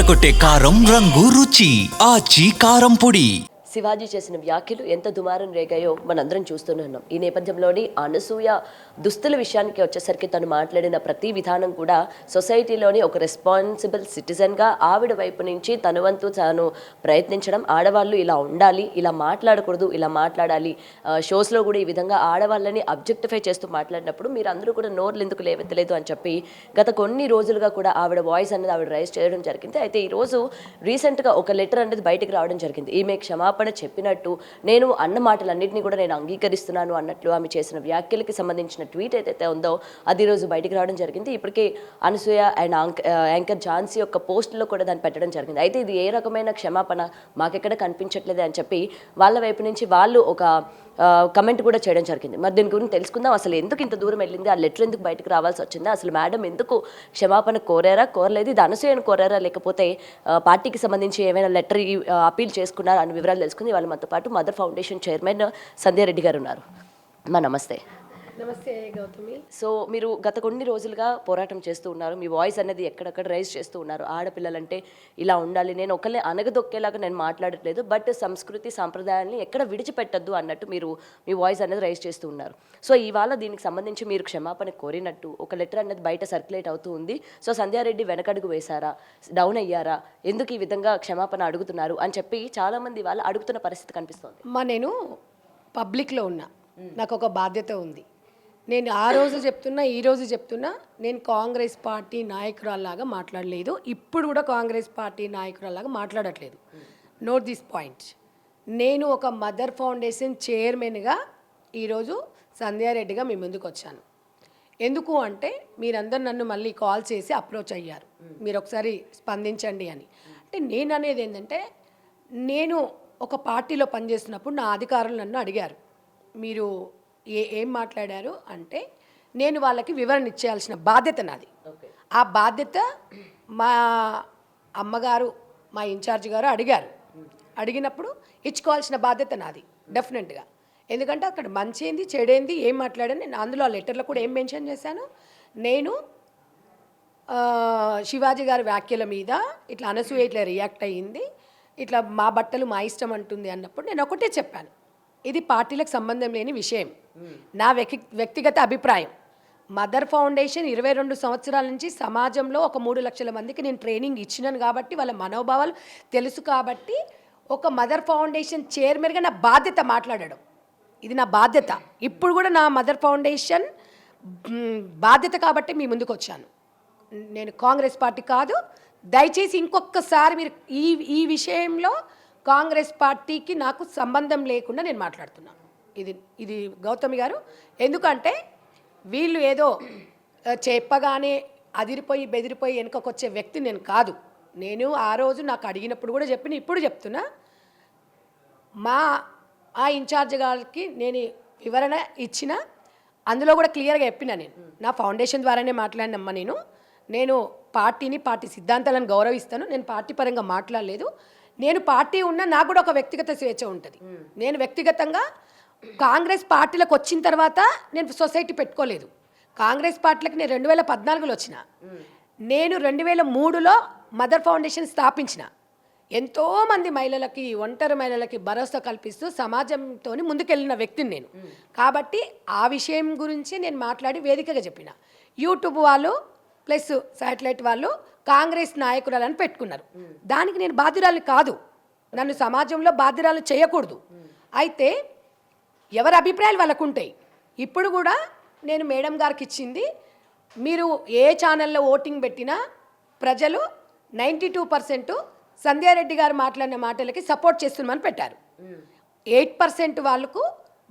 అదరగొట్టే కారం రంగు రుచి ఆచి కారం పొడి. శివాజీ చేసిన వ్యాఖ్యలు ఎంత దుమారం రేగాయో మనందరం చూస్తూనే ఉన్నాం. ఈ నేపథ్యంలోని అనసూయ దుస్తుల విషయానికి వచ్చేసరికి తను మాట్లాడిన ప్రతి విధానం కూడా సొసైటీలోని ఒక రెస్పాన్సిబుల్ సిటిజన్గా ఆవిడ వైపు నుంచి తన వంతు తాను ప్రయత్నించడం, ఆడవాళ్ళు ఇలా ఉండాలి, ఇలా మాట్లాడకూడదు, ఇలా మాట్లాడాలి, షోస్లో కూడా ఈ విధంగా ఆడవాళ్ళని అబ్జెక్టిఫై చేస్తూ మాట్లాడినప్పుడు మీరు అందరూ కూడా నోర్లు ఎందుకు లేవెత్తలేదు అని చెప్పి గత కొన్ని రోజులుగా కూడా ఆవిడ వాయిస్ అనేది ఆవిడ రైజ్ చేయడం జరిగింది. అయితే ఈరోజు రీసెంట్గా ఒక లెటర్ అనేది బయటకు రావడం జరిగింది. ఈమె క్షమాపణ చెప్పినట్టు, నేను అన్న మాటలన్నింటినీ కూడా నేను అంగీకరిస్తున్నాను అన్నట్లు ఆమె చేసిన వ్యాఖ్యలకి సంబంధించిన ట్వీట్ ఏదైతే ఉందో అది రోజు బయటకు రావడం జరిగింది. ఇప్పటికే అనసూయ అండ్ యాంకర్ ఝాన్సీ యొక్క పోస్టుల్లో కూడా దాన్ని పెట్టడం జరిగింది. అయితే ఇది ఏ రకమైన క్షమాపణ మాకెక్కడ కనిపించట్లేదు అని చెప్పి వాళ్ళ వైపు నుంచి వాళ్ళు ఒక కమెంట్ కూడా చేయడం జరిగింది. మరి దీని గురించి తెలుసుకుందాం. అసలు ఎందుకు ఇంత దూరం వెళ్ళింది, ఆ లెటర్ ఎందుకు బయటకు రావాల్సి వచ్చింది, అసలు మేడం ఎందుకు క్షమాపణ కోరారా, కోరలేదు, ఇది అనసూయను కోరారా, లేకపోతే పార్టీకి సంబంధించి ఏమైనా లెటర్ అపీల్ చేసుకున్నారా అనే వివరాలు తెలుసుకుంది. వాళ్ళ మనతో పాటు మదర్ ఫౌండేషన్ చైర్మన్ సంధ్యారెడ్డి గారు ఉన్నారు. నమస్తే. నమస్తే గౌతమి. సో మీరు గత కొన్ని రోజులుగా పోరాటం చేస్తూ ఉన్నారు, మీ వాయిస్ అనేది ఎక్కడెక్కడ రైజ్ చేస్తూ ఉన్నారు. ఆడపిల్లలంటే ఇలా ఉండాలి, నేను ఒకళ్ళే అనగదొక్కేలాగా నేను మాట్లాడట్లేదు, బట్ సంస్కృతి సాంప్రదాయాల్ని ఎక్కడ విడిచిపెట్టద్దు అన్నట్టు మీరు మీ వాయిస్ అనేది రైజ్ చేస్తూ ఉన్నారు. సో ఇవాళ దీనికి సంబంధించి మీరు క్షమాపణ కోరినట్టు ఒక లెటర్ అనేది బయట సర్క్యులేట్ అవుతూ ఉంది. సో సంధ్యారెడ్డి వెనకడుగు వేశారా, డౌన్ అయ్యారా, ఎందుకు ఈ విధంగా క్షమాపణ అడుగుతున్నారు అని చెప్పి చాలామంది వాళ్ళు అడుగుతున్న పరిస్థితి కనిపిస్తోంది. నేను పబ్లిక్లో ఉన్నా, నాకు ఒక బాధ్యత ఉంది. నేను ఆ రోజు చెప్తున్నా, ఈరోజు చెప్తున్నా, నేను కాంగ్రెస్ పార్టీ నాయకురాల్లాగా మాట్లాడలేదు, ఇప్పుడు కూడా కాంగ్రెస్ పార్టీ నాయకురాల్లాగా మాట్లాడట్లేదు. Note this point. నేను ఒక మదర్ ఫౌండేషన్ చైర్మన్గా ఈరోజు సంధ్యారెడ్డిగా మీ ముందుకు వచ్చాను. ఎందుకు అంటే మీరందరూ నన్ను మళ్ళీ కాల్ చేసి అప్రోచ్ అయ్యారు, మీరు ఒకసారి స్పందించండి అని. అంటే నేను అనేది ఏంటంటే, నేను ఒక పార్టీలో పనిచేస్తున్నప్పుడు నా అధికారులు నన్ను అడిగారు, మీరు ఏం మాట్లాడారు అంటే, నేను వాళ్ళకి వివరణ ఇచ్చేయాల్సిన బాధ్యత నాది. ఆ బాధ్యత మా అమ్మగారు, మా ఇన్ఛార్జ్ గారు అడిగినప్పుడు ఇచ్చుకోవాల్సిన బాధ్యత నాది డెఫినెట్గా. ఎందుకంటే అక్కడ మంచి ఏంది, చెడేంది, ఏం మాట్లాడాను నేను అందులో ఆ లెటర్లో కూడా ఏం మెన్షన్ చేశాను. నేను శివాజీ గారి వ్యాఖ్యల మీద ఇట్లా అనసూయ ఇట్లా రియాక్ట్ అయ్యింది, ఇట్లా మా బట్టలు మా ఇష్టం అంటుంది అన్నప్పుడు నేను ఒకటే చెప్పాను, ఇది పార్టీలకు సంబంధం లేని విషయం, నా వ్యక్తిగత అభిప్రాయం. మదర్ ఫౌండేషన్ 22 సంవత్సరాల నుంచి సమాజంలో ఒక 3 లక్షల మందికి నేను ట్రైనింగ్ ఇచ్చినాను కాబట్టి వాళ్ళ మనోభావాలు తెలుసు కాబట్టి ఒక మదర్ ఫౌండేషన్ చైర్మన్గా నా బాధ్యత మాట్లాడడం, ఇది నా బాధ్యత. ఇప్పుడు కూడా నా మదర్ ఫౌండేషన్ బాధ్యత కాబట్టి మీ ముందుకు వచ్చాను. నేను కాంగ్రెస్ పార్టీ కాదు. దయచేసి ఇంకొకసారి మీరు ఈ విషయంలో కాంగ్రెస్ పార్టీకి నాకు సంబంధం లేకుండా నేను మాట్లాడుతున్నాను. ఇది గౌతమి గారు, ఎందుకంటే వీళ్ళు ఏదో చెప్పగానే అదిరిపోయి బెదిరిపోయి వెనుకకొచ్చే వ్యక్తి నేను కాదు. నేను ఆ రోజు నాకు అడిగినప్పుడు కూడా చెప్పిన, ఇప్పుడు చెప్తున్నా, ఆ ఇన్ఛార్జ్ గారికి నేను వివరణ ఇచ్చిన, అందులో కూడా క్లియర్గా చెప్పిన, నా ఫౌండేషన్ ద్వారానే మాట్లాడినమ్మా, నేను పార్టీ సిద్ధాంతాలను గౌరవిస్తాను, నేను పార్టీ పరంగా మాట్లాడలేదు. నేను పార్టీ ఉన్నా నాకు కూడా ఒక వ్యక్తిగత స్వేచ్ఛ ఉంటుంది. నేను వ్యక్తిగతంగా కాంగ్రెస్ పార్టీలకు వచ్చిన తర్వాత నేను సొసైటీ పెట్టుకోలేదు. కాంగ్రెస్ పార్టీలకు నేను 2014లో వచ్చిన, నేను 2003లో మదర్ ఫౌండేషన్ స్థాపించిన. ఎంతోమంది మహిళలకి, ఒంటరి మహిళలకి భరోసా కల్పిస్తూ సమాజంతో ముందుకెళ్ళిన వ్యక్తిని నేను. కాబట్టి ఆ విషయం గురించి నేను మాట్లాడి వేదికగా చెప్పిన. యూట్యూబ్ వాళ్ళు ప్లస్ శాటిలైట్ వాళ్ళు కాంగ్రెస్ నాయకురాలని పెట్టుకున్నారు, దానికి నేను బాధ్యురాలు కాదు, నన్ను సమాజంలో బాధ్యురాలు చేయకూడదు. అయితే ఎవరి అభిప్రాయాలు వాళ్ళకు ఉంటాయి. ఇప్పుడు కూడా నేను మేడం గారికి ఇచ్చింది, మీరు ఏ ఛానల్లో ఓటింగ్ పెట్టినా ప్రజలు 92% సంధ్యారెడ్డి గారు మాట్లాడిన మాటలకి సపోర్ట్ చేస్తున్నామని పెట్టారు. 8% వాళ్ళకు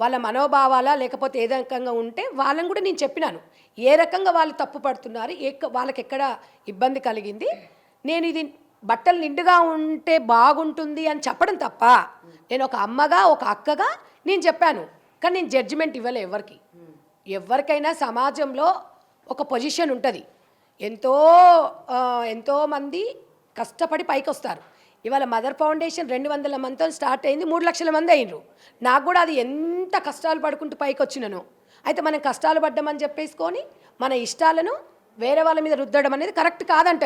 వాళ్ళ మనోభావాల లేకపోతే ఏ రకంగా ఉంటే వాళ్ళని కూడా నేను చెప్పినాను, ఏ రకంగా వాళ్ళు తప్పు పడుతున్నారు, వాళ్ళకి ఎక్కడ ఇబ్బంది కలిగింది. నేను ఇది బట్టలు నిండుగా ఉంటే బాగుంటుంది అని చెప్పడం తప్ప, నేను ఒక అమ్మగా ఒక అక్కగా నేను చెప్పాను. కానీ నేను జడ్జిమెంట్ ఇవ్వలే ఎవరికైనా సమాజంలో ఒక పొజిషన్ ఉంటుంది. ఎంతోమంది కష్టపడి పైకి వస్తారు. ఇవాళ మదర్ ఫౌండేషన్ 200 మందితో స్టార్ట్ అయింది, 3 లక్షల మంది అయినరు. నాకు కూడా అది ఎంత కష్టాలు పడుకుంటూ పైకి వచ్చినాను. అయితే మనం కష్టాలు పడ్డామని చెప్పేసుకొని మన ఇష్టాలను వేరే వాళ్ళ మీద రుద్దడం అనేది కరెక్ట్ కాదంట.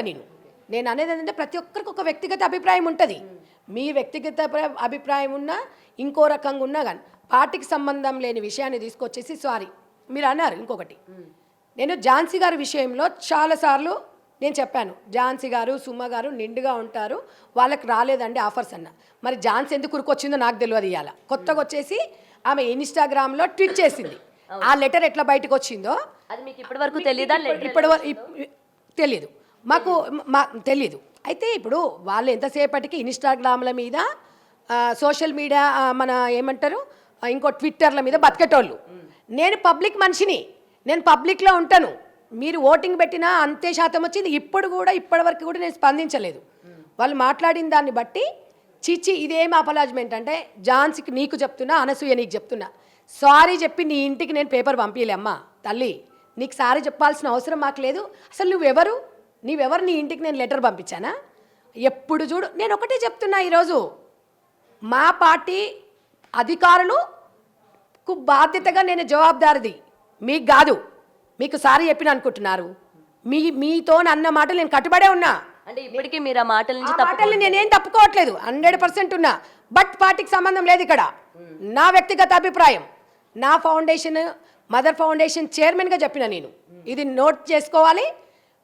నేను అనేది ఏంటంటే ప్రతి ఒక్కరికి ఒక వ్యక్తిగత అభిప్రాయం ఉంటుంది. మీ వ్యక్తిగత అభిప్రాయం ఉన్నా ఇంకో రకంగా ఉన్నా కానీ పార్టీకి సంబంధం లేని విషయాన్ని తీసుకొచ్చేసి సారీ మీరు అన్నారు. ఇంకొకటి నేను ఝాన్సీ గారి విషయంలో చాలాసార్లు నేను చెప్పాను, ఝాన్సీ గారు సుమ గారు నిండుగా ఉంటారు, వాళ్ళకి రాలేదండి ఆఫర్స్ అన్న. మరి ఝాన్సీ ఎందుకు ఉరికొచ్చిందో నాకు తెలియదు. ఇవాళ కొత్తగా వచ్చేసి ఆమె ఇన్స్టాగ్రామ్లో ట్వీట్ చేసింది. ఆ లెటర్ ఎట్లా బయటకు వచ్చిందో అది మీకు ఇప్పటి వరకు తెలియదా? తెలియదు మాకు తెలీదు. అయితే ఇప్పుడు వాళ్ళు ఎంతసేపటికి ఇన్స్టాగ్రామ్ల మీద సోషల్ మీడియా మన ఏమంటారు ఇంకో ట్విట్టర్ల మీద బతికేటోళ్ళు. నేను పబ్లిక్ మనిషిని, నేను పబ్లిక్లో ఉంటాను. మీరు ఓటింగ్ పెట్టినా అంతే శాతం వచ్చింది. ఇప్పుడు కూడా ఇప్పటి వరకు కూడా నేను స్పందించలేదు. వాళ్ళు మాట్లాడిన దాన్ని బట్టి చిచ్చి ఇదేం అపలాజ్మెంట్ అంటే ఝాన్సీకి నీకు చెప్తున్నా, అనసూయ నీకు చెప్తున్నా, సారీ చెప్పి నీ ఇంటికి నేను పేపర్ పంపించలే అమ్మా తల్లి, నీకు సారీ చెప్పాల్సిన అవసరం మాకు లేదు. అసలు నువ్వెవరు నీ ఇంటికి నేను లెటర్ పంపించానా? ఎప్పుడు చూడు నేను ఒకటే చెప్తున్నా, ఈరోజు మా పార్టీ అధికారులకు బాధ్యతగా నేను జవాబుదారిది, మీకు కాదు. మీకు సారీ చెప్పిన అనుకుంటున్నారు, మీతో అన్న మాటలు నేను కట్టుబడే ఉన్నా. అంటే ఇప్పటికీ మీరు ఆ మాటల నుంచి మాటల్ని నేనేం తప్పుకోవట్లేదు, 100% ఉన్నా. బట్ పార్టీకి సంబంధం లేదు ఇక్కడ. నా వ్యక్తిగత అభిప్రాయం, నా ఫౌండేషన్ మదర్ ఫౌండేషన్ చైర్మన్గా చెప్పిన నేను ఇది నోట్ చేసుకోవాలి.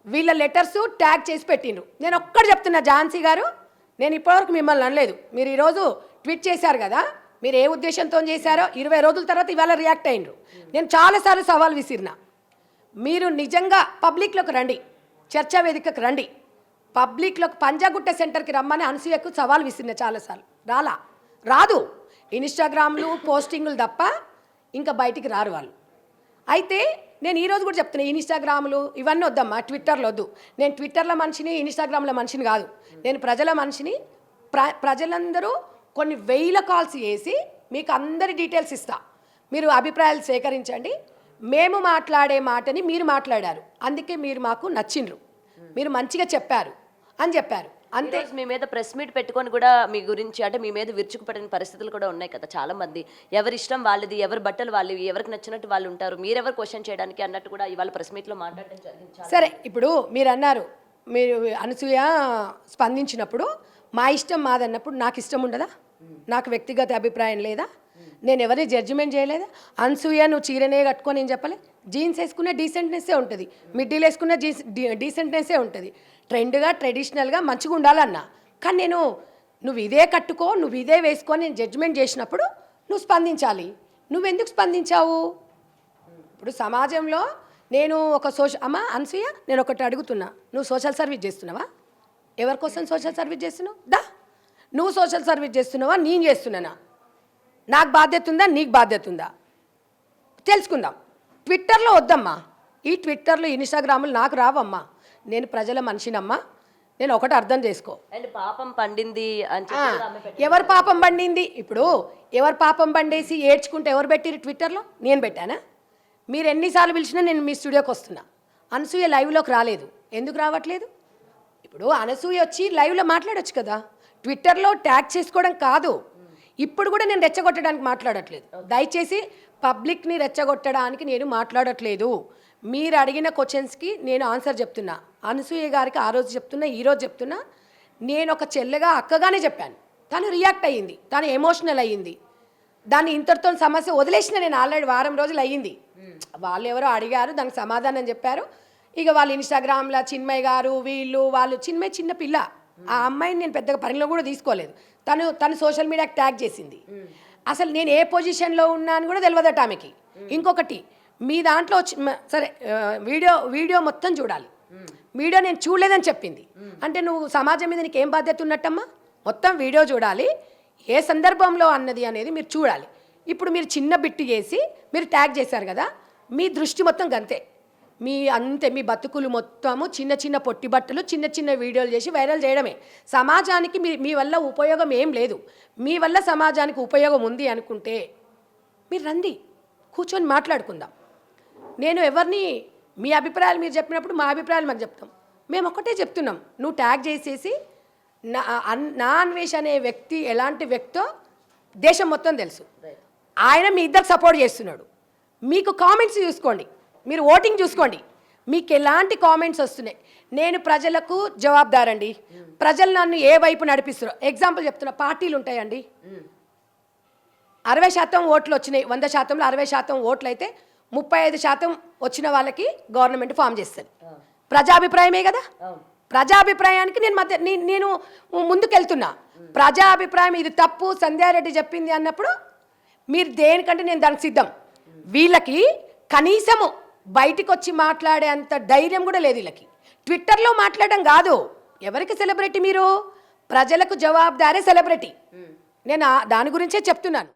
వీళ్ళ లెటర్స్ ట్యాగ్ చేసి పెట్టిండ్రు. నేను ఒక్కటి చెప్తున్నా ఝాన్సీ గారు, నేను ఇప్పటివరకు మిమ్మల్ని అనలేదు. మీరు ఈరోజు ట్వీట్ చేశారు కదా, మీరు ఏ ఉద్దేశంతో చేశారో 20 రోజుల తర్వాత ఇవాళ రియాక్ట్ అయ్యిండ్రు. నేను చాలాసార్లు సవాల్ విసిరినా, మీరు నిజంగా పబ్లిక్లోకి రండి, చర్చా వేదికకు రండి, పబ్లిక్లోకి పంజాగుట్ట సెంటర్కి రమ్మని అనసూయకు సవాల్ విసిరిన చాలాసార్లు. రాదు. ఇన్స్టాగ్రామ్లు పోస్టింగులు తప్ప ఇంకా బయటికి రారు వాళ్ళు. అయితే నేను ఈరోజు కూడా చెప్తున్నా, ఇన్స్టాగ్రామ్లు ఇవన్నీ వద్దమ్మా, ట్విట్టర్లో వద్దు. నేను ట్విట్టర్లో మనిషిని, ఇన్స్టాగ్రామ్లో మనిషిని కాదు. నేను ప్రజల మనిషిని. ప్రజలందరూ కొన్ని వేల కాల్స్ చేసి మీకు అందరి డీటెయిల్స్ ఇస్తా, మీరు అభిప్రాయాలు సేకరించండి. మేము మాట్లాడే మాటని మీరు మాట్లాడారు, అందుకే మీరు మాకు నచ్చిండ్రు, మీరు మంచిగా చెప్పారు అని చెప్పారు. అంతే. మీ మీద ప్రెస్ మీట్ పెట్టుకొని కూడా మీ గురించి అంటే మీ మీద విరుచుకుపడిన పరిస్థితులు కూడా ఉన్నాయి కదా. చాలా మంది ఎవరి ఇష్టం వాళ్ళది, ఎవరి బట్టలు వాళ్ళవి, ఎవరికి నచ్చినట్టు వాళ్ళు ఉంటారు, మీరెవరు క్వశ్చన్ చేయడానికి అన్నట్టు కూడా ఇవాళ ప్రెస్ మీట్లో మాట్లాడడం జరిగింది. సరే, ఇప్పుడు మీరు అన్నారు, మీరు అనసూయ స్పందించినప్పుడు మా ఇష్టం మాదన్నప్పుడు నాకు ఇష్టం ఉండదా? నాకు వ్యక్తిగత అభిప్రాయం లేదా? నేను ఎవరిని జడ్జిమెంట్ చేయలేదా? అనసూయ నువ్వు చీరనే కట్టుకొని నేను చెప్పలే, జీన్స్ వేసుకున్న డీసెంట్నెస్సే ఉంటుంది, మిడ్డీలు వేసుకున్న డీసెంట్నెస్సే ఉంటుంది, ట్రెండ్గా ట్రెడిషనల్గా మంచిగా ఉండాలన్నా. కానీ నువ్వు ఇదే కట్టుకో, నువ్వు ఇదే వేసుకొని నేను జడ్జిమెంట్ చేసినప్పుడు నువ్వు స్పందించాలి. నువ్వెందుకు స్పందించావు? ఇప్పుడు సమాజంలో నేను ఒక అనసూయ నేను ఒకటి అడుగుతున్నా, నువ్వు సోషల్ సర్వీస్ చేస్తున్నావా? ఎవరి కోసం సోషల్ సర్వీస్ చేస్తున్నావు? నువ్వు సోషల్ సర్వీస్ చేస్తున్నావా, నేను చేస్తున్నానా? నాకు బాధ్యత ఉందా, నీకు బాధ్యత ఉందా? తెలుసుకుందాం. ట్విట్టర్లో వద్దమ్మా, ఈ ట్విట్టర్లో ఇన్స్టాగ్రామ్లు నాకు రావమ్మా. నేను ప్రజల మనిషినమ్మా, నేను ఒకటి అర్థం చేసుకో. పాపం పండింది అని ఎవరు పాపం పండింది? ఇప్పుడు ఎవరు పాపం పండేసి ఏడ్చుకుంటే ఎవరు పెట్టిరు ట్విట్టర్లో? నేను పెట్టానా? మీరు ఎన్నిసార్లు పిలిచినా నేను మీ స్టూడియోకి వస్తున్నా. అనసూయ లైవ్లోకి రాలేదు, ఎందుకు రావట్లేదు? ఇప్పుడు అనసూయ వచ్చి లైవ్లో మాట్లాడొచ్చు కదా, ట్విట్టర్లో ట్యాగ్ చేసుకోవడం కాదు. ఇప్పుడు కూడా నేను రెచ్చగొట్టడానికి మాట్లాడట్లేదు. దయచేసి పబ్లిక్ని రెచ్చగొట్టడానికి నేను మాట్లాడట్లేదు. మీరు అడిగిన క్వశ్చన్స్కి నేను ఆన్సర్ చెప్తున్నా. అనసూయ గారికి ఆ రోజు చెప్తున్నా, ఈరోజు చెప్తున్నా. నేను ఒక చెల్లెగా అక్కగానే చెప్పాను, తను రియాక్ట్ అయ్యింది, తను ఎమోషనల్ అయ్యింది. దాన్ని ఇంతటితో సమస్య వదిలేసిన నేను ఆల్రెడీ వారం రోజులు అయ్యింది. వాళ్ళు ఎవరో అడిగారు, దానికి సమాధానం చెప్పారు. ఇక వాళ్ళు ఇన్స్టాగ్రామ్లో చిన్మయ్ గారు వాళ్ళు చిన్మయ్ చిన్న పిల్ల, ఆ అమ్మాయిని నేను పెద్దగా పరిలో కూడా తీసుకోలేదు. తను సోషల్ మీడియాకి ట్యాగ్ చేసింది. అసలు నేను ఏ పొజిషన్లో ఉన్నా అని కూడా తెలియదట ఆమెకి. ఇంకొకటి, మీ దాంట్లో వచ్చి సరే వీడియో మొత్తం చూడాలి, వీడియో నేను చూడలేదని చెప్పింది. అంటే నువ్వు సమాజం మీద నీకు ఏం బాధ్యత ఉన్నట్టమ్మా? మొత్తం వీడియో చూడాలి, ఏ సందర్భంలో అన్నది అనేది మీరు చూడాలి. ఇప్పుడు మీరు చిన్న బిట్టు చేసి మీరు ట్యాగ్ చేశారు కదా, మీ దృష్టి మొత్తం గంతే, మీ బతుకులు మొత్తము చిన్న చిన్న పొట్టి బట్టలు, చిన్న చిన్న వీడియోలు చేసి వైరల్ చేయడమే. సమాజానికి మీ వల్ల ఉపయోగం ఏం లేదు. మీ వల్ల సమాజానికి ఉపయోగం ఉంది అనుకుంటే మీరు రండి, కూర్చొని మాట్లాడుకుందాం. నేను ఎవరిని మీ అభిప్రాయాలు మీరు చెప్పినప్పుడు మా అభిప్రాయాలు మాకు చెప్తాం. మేము ఒకటే చెప్తున్నాం, నువ్వు ట్యాగ్ చేసేసి నా అన్వేష్ అనే వ్యక్తి ఎలాంటి వ్యక్తో దేశం మొత్తం తెలుసు. ఆయన మీ ఇద్దరికి సపోర్ట్ చేస్తున్నాడు. మీకు కామెంట్స్ చూసుకోండి, మీరు ఓటింగ్ చూసుకోండి, మీకు ఎలాంటి కామెంట్స్ వస్తున్నాయి. నేను ప్రజలకు జవాబుదారండి. ప్రజలు నన్ను ఏ వైపు నడిపిస్తారు? ఎగ్జాంపుల్ చెప్తున్నా, పార్టీలు ఉంటాయండి. 60% ఓట్లు వచ్చినాయి, 100%లో 60% ఓట్లు అయితే 35% వచ్చిన వాళ్ళకి గవర్నమెంట్ ఫామ్ చేస్తుంది. ప్రజాభిప్రాయమే కదా. ప్రజాభిప్రాయానికి నేను ముందుకెళ్తున్నా. ప్రజాభిప్రాయం ఇది తప్పు, సంధ్యారెడ్డి చెప్పింది అన్నప్పుడు మీరు దేనికంటే నేను దానికి సిద్ధం. వీళ్ళకి కనీసము బయటికి వచ్చి మాట్లాడే అంత ధైర్యం కూడా లేదు వీళ్ళకి. ట్విట్టర్లో మాట్లాడడం కాదు. ఎవరికి సెలబ్రిటీ మీరు? ప్రజలకు జవాబుదారే సెలబ్రిటీ. నేను దాని గురించే చెప్తున్నాను.